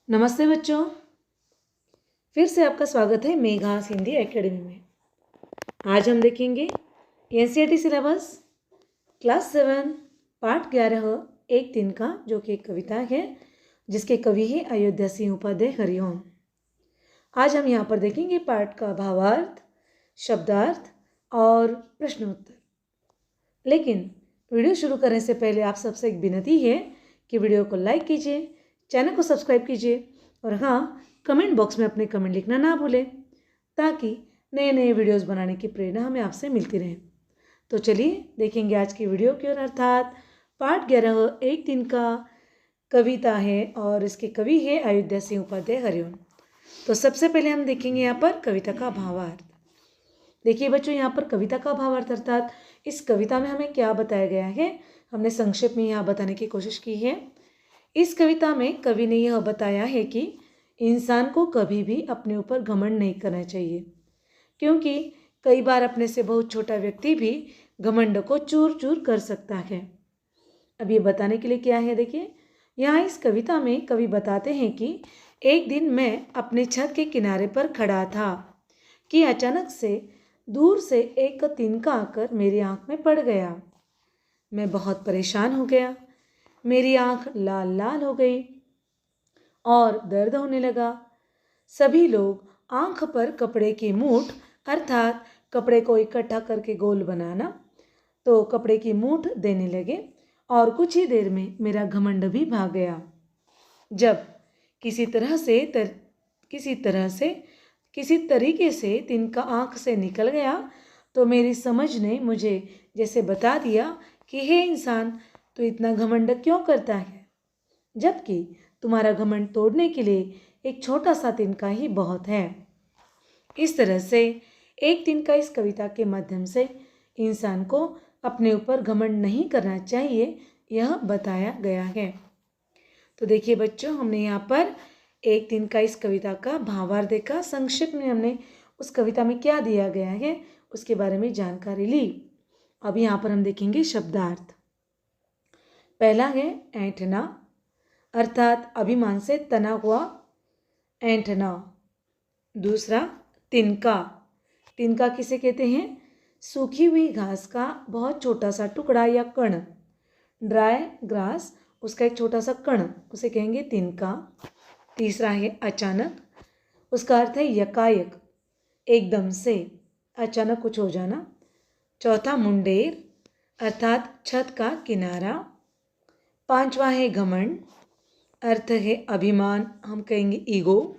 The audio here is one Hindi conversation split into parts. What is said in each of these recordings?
नमस्ते बच्चों, फिर से आपका स्वागत है मेघास हिंदी एकेडमी में। आज हम देखेंगे एनसीईआरटी सिलेबस क्लास 7 पाठ 11 एक दिन का, जो कि एक कविता है जिसके कवि है अयोध्या सिंह उपाध्याय हरिओम। आज हम यहाँ पर देखेंगे पाठ का भावार्थ, शब्दार्थ और प्रश्नोत्तर। लेकिन वीडियो शुरू करने से पहले आप सबसे एक विनती है कि वीडियो को लाइक कीजिए, चैनल को सब्सक्राइब कीजिए और हाँ, कमेंट बॉक्स में अपने कमेंट लिखना ना भूलें, ताकि नए नए वीडियोस बनाने की प्रेरणा हमें आपसे मिलती रहे। तो चलिए देखेंगे आज की वीडियो की ओर, अर्थात पाठ 11 एक दिन का कविता है और इसके कवि है अयोध्या सिंह उपाध्याय हरिओम। तो सबसे पहले हम देखेंगे यहाँ पर कविता का भावार्थ। देखिए बच्चों, यहाँ पर कविता का भावार्थ अर्थात इस कविता में हमें क्या बताया गया है, हमने संक्षेप में यहाँ बताने की कोशिश की है। इस कविता में कवि ने यह बताया है कि इंसान को कभी भी अपने ऊपर घमंड नहीं करना चाहिए, क्योंकि कई बार अपने से बहुत छोटा व्यक्ति भी घमंड को चूर चूर कर सकता है। अब ये बताने के लिए क्या है, देखिए यहाँ इस कविता में कवि बताते हैं कि एक दिन मैं अपने छत के किनारे पर खड़ा था कि अचानक से दूर से एक तिनका आकर मेरी आंख में पड़ गया। मैं बहुत परेशान हो गया, मेरी आंख लाल लाल हो गई और दर्द होने लगा। सभी लोग आंख पर कपड़े की मूठ, अर्थात कपड़े को इकट्ठा करके गोल बनाना, तो कपड़े की मूठ देने लगे और कुछ ही देर में मेरा घमंड भी भाग गया। जब किसी तरीके से तिनका आंख से निकल गया, तो मेरी समझ ने मुझे जैसे बता दिया कि हे इंसान, तो इतना घमंड क्यों करता है, जबकि तुम्हारा घमंड तोड़ने के लिए एक छोटा सा तिनका ही बहुत है। इस तरह से एक तिनका इस कविता के माध्यम से इंसान को अपने ऊपर घमंड नहीं करना चाहिए, यह बताया गया है। तो देखिए बच्चों, हमने यहाँ पर एक तिनका इस कविता का भावार्थ देखा। संक्षिप्त में हमने उस कविता में क्या दिया गया है उसके बारे में जानकारी ली। अब यहाँ पर हम देखेंगे शब्दार्थ। पहला है ऐंठना, अर्थात अभिमान से तना हुआ ऐंठना। दूसरा तिनका, तिनका किसे कहते हैं, सूखी हुई घास का बहुत छोटा सा टुकड़ा या कण, ड्राई ग्रास, उसका एक छोटा सा कण, उसे कहेंगे तिनका। तीसरा है अचानक, उसका अर्थ है यकायक, एकदम से, अचानक कुछ हो जाना। चौथा मुंडेर, अर्थात छत का किनारा। पांचवा है घमंड, अर्थ है अभिमान, हम कहेंगे ईगो।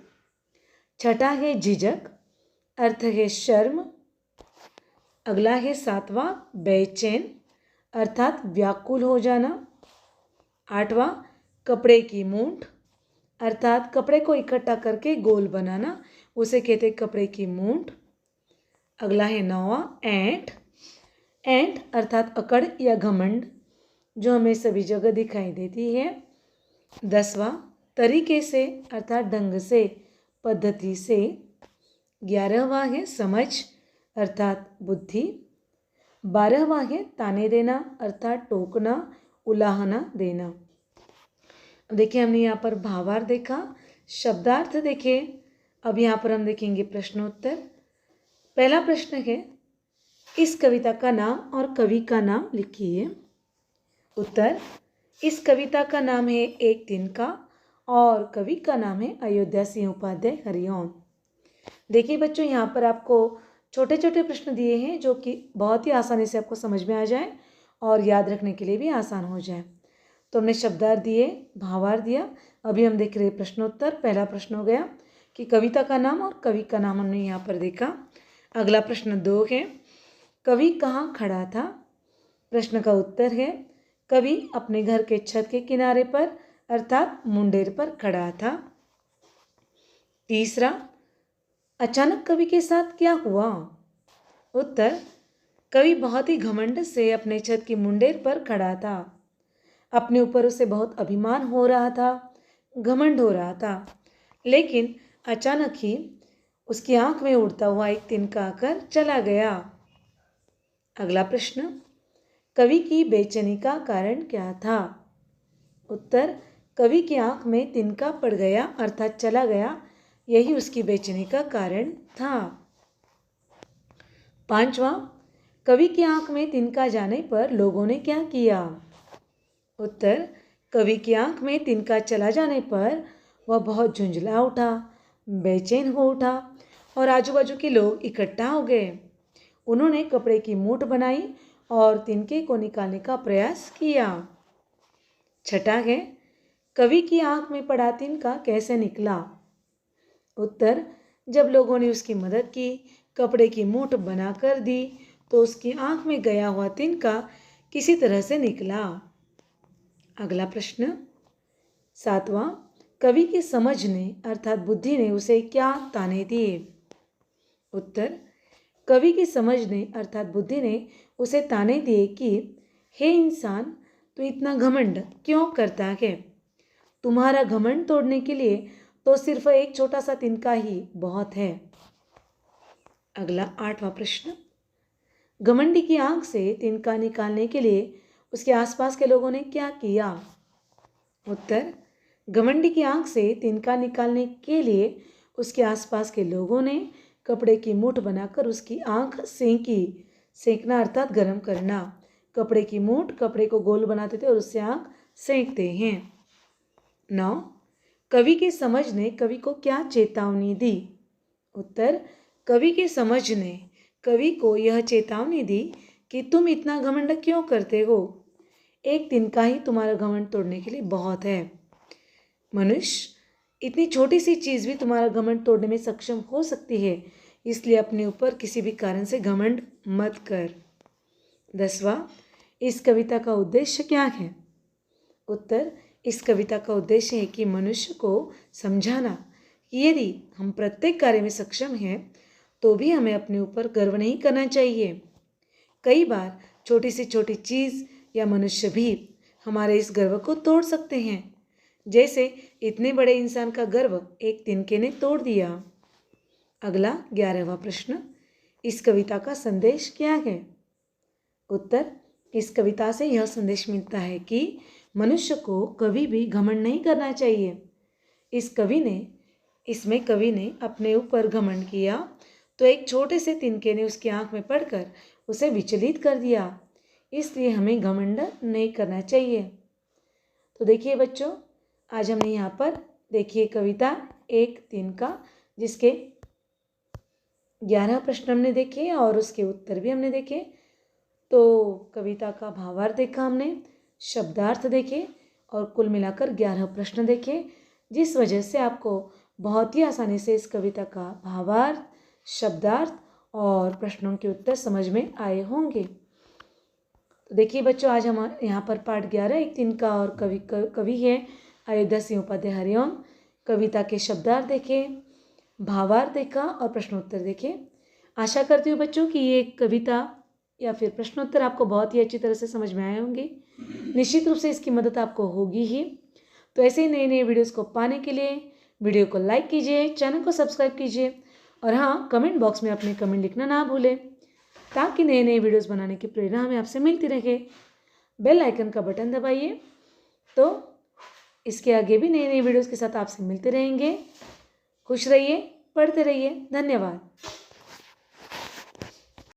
छठा है झिझक, अर्थ है शर्म। अगला है सातवां बेचैन, अर्थात व्याकुल हो जाना। आठवां कपड़े की मूठ, अर्थात कपड़े को इकट्ठा करके गोल बनाना, उसे कहते कपड़े की मूठ। अगला है नौवां ऐंठ, ऐंठ अर्थात अकड़ या घमंड, जो हमें सभी जगह दिखाई देती है। 10वां तरीके से, अर्थात ढंग से, पद्धति से। 11वां है समझ, अर्थात बुद्धि। 12वां है ताने देना, अर्थात टोकना, उलाहना देना। देखिए हमने यहाँ पर भावार्थ देखा, शब्दार्थ देखे। अब यहाँ पर हम देखेंगे प्रश्नोत्तर। पहला प्रश्न है, इस कविता का नाम और कवि का नाम लिखिए। उत्तर, इस कविता का नाम है एक दिन का और कवि का नाम है अयोध्या सिंह उपाध्याय हरिओम। देखिए बच्चों, यहाँ पर आपको छोटे छोटे प्रश्न दिए हैं जो कि बहुत ही आसानी से आपको समझ में आ जाए और याद रखने के लिए भी आसान हो जाए। तो हमने शब्दार्थ दिए, भावार्थ दिया। अभी हम देख रहे प्रश्नोत्तर। पहला प्रश्न हो गया कि कविता का नाम और कवि का नाम हमने यहाँ पर देखा। अगला प्रश्न 2 है, कवि कहाँ खड़ा था। प्रश्न का उत्तर है, कवि अपने घर के छत के किनारे पर, अर्थात मुंडेर पर खड़ा था। तीसरा, अचानक कवि के साथ क्या हुआ। उत्तर, कवि बहुत ही घमंड से अपने छत की मुंडेर पर खड़ा था। अपने ऊपर उसे बहुत अभिमान हो रहा था, घमंड हो रहा था, लेकिन अचानक ही उसकी आंख में उड़ता हुआ एक तिनका आकर चला गया। अगला प्रश्न, कवि की बेचैनी का कारण क्या था। उत्तर, कवि की आंख में तिनका पड़ गया अर्थात चला गया, यही उसकी बेचैनी का कारण था। 5वां, कवि की आंख में तिनका जाने पर लोगों ने क्या किया? उत्तर, कवि की आंख में तिनका चला जाने पर वह बहुत झुंझला उठा, बेचैन हो उठा और आजू बाजू के लोग इकट्ठा हो गए। उन्होंने कपड़े की मूठ बनाई और तिनके को निकालने का प्रयास किया। 6 है, कवि की आंख में पड़ा तिनका कैसे निकला? उत्तर, जब लोगों ने उसकी मदद की, कपड़े की मूठ बना कर दी, तो उसकी आंख में गया हुआ तिनका किसी तरह से निकला। अगला प्रश्न 7वां, कवि की समझ ने अर्थात बुद्धि ने उसे क्या ताने दिए? उत्तर, कवि की समझ ने अर्थात बुद्धि ने उसे ताने दिए कि हे इंसान, तू इतना घमंड क्यों करता है? तुम्हारा घमंड तोड़ने के लिए तो सिर्फ एक छोटा सा तिनका ही बहुत है। अगला 8वां प्रश्न, घमंडी की आंख से तिनका निकालने के लिए उसके आसपास के लोगों ने क्या किया? उत्तर, घमंडी की आंख से तिनका निकालने के लिए उसके आसपास के लोगों ने कपड़े की मूठ बनाकर उसकी आंख सेंकी। सेंकना अर्थात गर्म करना। कपड़े की मूठ, कपड़े को गोल बनाते थे और उससे आंख सेंकते हैं। 9, कवि की समझ ने कवि को क्या चेतावनी दी? उत्तर, कवि की समझ ने कवि को यह चेतावनी दी कि तुम इतना घमंड क्यों करते हो? एक तिनका ही तुम्हारा घमंड तोड़ने के लिए बहुत है। मनुष्य, इतनी छोटी सी चीज़ भी तुम्हारा घमंड तोड़ने में सक्षम हो सकती है, इसलिए अपने ऊपर किसी भी कारण से घमंड मत कर। 10वां, इस कविता का उद्देश्य क्या है? उत्तर, इस कविता का उद्देश्य है कि मनुष्य को समझाना कि यदि हम प्रत्येक कार्य में सक्षम हैं तो भी हमें अपने ऊपर गर्व नहीं करना चाहिए। कई बार छोटी से छोटी चीज़ या मनुष्य भी हमारे इस गर्व को तोड़ सकते हैं, जैसे इतने बड़े इंसान का गर्व एक तिनके ने तोड़ दिया। अगला 11वां प्रश्न, इस कविता का संदेश क्या है? उत्तर, इस कविता से यह संदेश मिलता है कि मनुष्य को कभी भी घमंड नहीं करना चाहिए। इसमें कवि ने अपने ऊपर घमंड किया तो एक छोटे से तिनके ने उसकी आंख में पड़कर उसे विचलित कर दिया, इसलिए हमें घमंड नहीं करना चाहिए। तो देखिए बच्चों, आज हमने यहाँ पर देखिए कविता एक तिनका, जिसके 11 प्रश्न हमने देखे और उसके उत्तर भी हमने देखे। तो कविता का भावार्थ देखा हमने, शब्दार्थ देखे और कुल मिलाकर 11 प्रश्न देखे, जिस वजह से आपको बहुत ही आसानी से इस कविता का भावार्थ, शब्दार्थ और प्रश्नों के उत्तर समझ में आए होंगे। तो देखिए बच्चों, आज हम यहाँ पर पाठ 11 एक तिनका और कवि है अयोध्या सिंह उपाध्याय हरिओम, कविता के शब्दार्थ देखे, भावार्थ देखा और प्रश्नोत्तर देखे। आशा करती हूँ बच्चों कि ये कविता या फिर प्रश्नोत्तर आपको बहुत ही अच्छी तरह से समझ में आए होंगे। निश्चित रूप से इसकी मदद आपको होगी ही। तो ऐसे ही नए नए वीडियोस को पाने के लिए वीडियो को लाइक कीजिए, चैनल को सब्सक्राइब कीजिए और हाँ, कमेंट बॉक्स में अपने कमेंट लिखना ना भूलें, ताकि नए नए वीडियोस बनाने की प्रेरणा हमें आपसे मिलती रहे। बेल आइकन का बटन दबाइए, तो इसके आगे भी नए नए वीडियोस के साथ आपसे मिलते रहेंगे। खुश रहिए, पढ़ते रहिए। धन्यवाद।